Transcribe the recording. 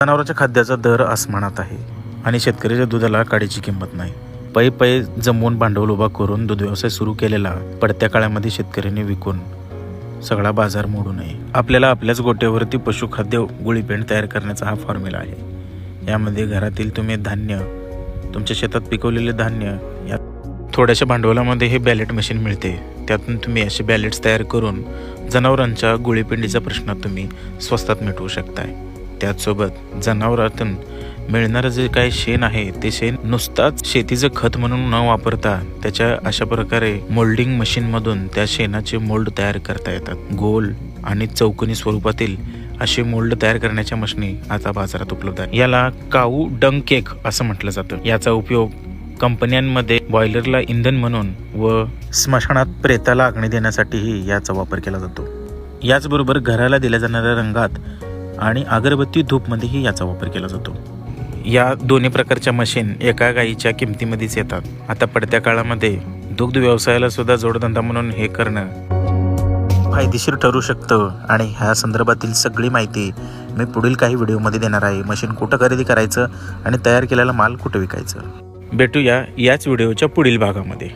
जनावरांच्या खाद्याचा दर आसमानात आहे आणि शेतकऱ्याच्या दुधाला काडीची किंमत नाही. पै जमवून भांडवल उभा करून दूध व्यवसाय सुरू केलेला पडत्या काळामध्ये शेतकऱ्यांनी विकून सगळा बाजार मोडू नये. आपल्याला आपल्याच गोट्यावरती पशुखाद्य गुळीपेंड तयार करण्याचा हा फॉर्म्युला आहे. यामध्ये घरातील तुम्ही धान्य, तुमच्या शेतात पिकवलेले धान्य, या थोड्याशा भांडवलामध्ये हे बॅलेट मशीन मिळते. त्यातून तुम्ही असे बॅलेट्स तयार करून जनावरांच्या गुळीपेंडीचा प्रश्न तुम्ही स्वस्तात मिटवू शकताय. त्याचसोबत जनावरातून मिळणारं जे काही शेण आहे ते शेण नुसताच शेतीचं खत म्हणून न वापरता त्याच्या अशा प्रकारे मोल्डिंग मशीनमधून त्या शेणाचे मोल्ड तयार करता येतात. गोल आणि चौकोनी स्वरूपातील असे मोल्ड तयार करण्याच्या मशीनी आता बाजारात उपलब्ध आहेत. याला काऊ डंग केक असं म्हटलं जातं. याचा उपयोग कंपन्यांमध्ये बॉयलरला इंधन म्हणून व स्मशानात प्रेताला अग्नी देण्यासाठीही याचा वापर केला जातो. याचबरोबर घराला दिल्या जाणाऱ्या रंगात आणि अगरबत्ती धूपमध्येही याचा वापर केला जातो. या दोन्ही प्रकारच्या मशीन एका गाईच्या किमतीमध्येच येतात. आता पडत्या काळामध्ये दुग्ध व्यवसायाला सुद्धा जोडधंदा म्हणून हे करणं फायदेशीर ठरू शकतं आणि ह्या संदर्भातील सगळी माहिती मी पुढील काही व्हिडिओमध्ये देणार आहे. मशीन कुठं खरेदी करायचं आणि तयार केलेला माल कुठं विकायचं, भेटूया याच व्हिडिओच्या पुढील भागामध्ये.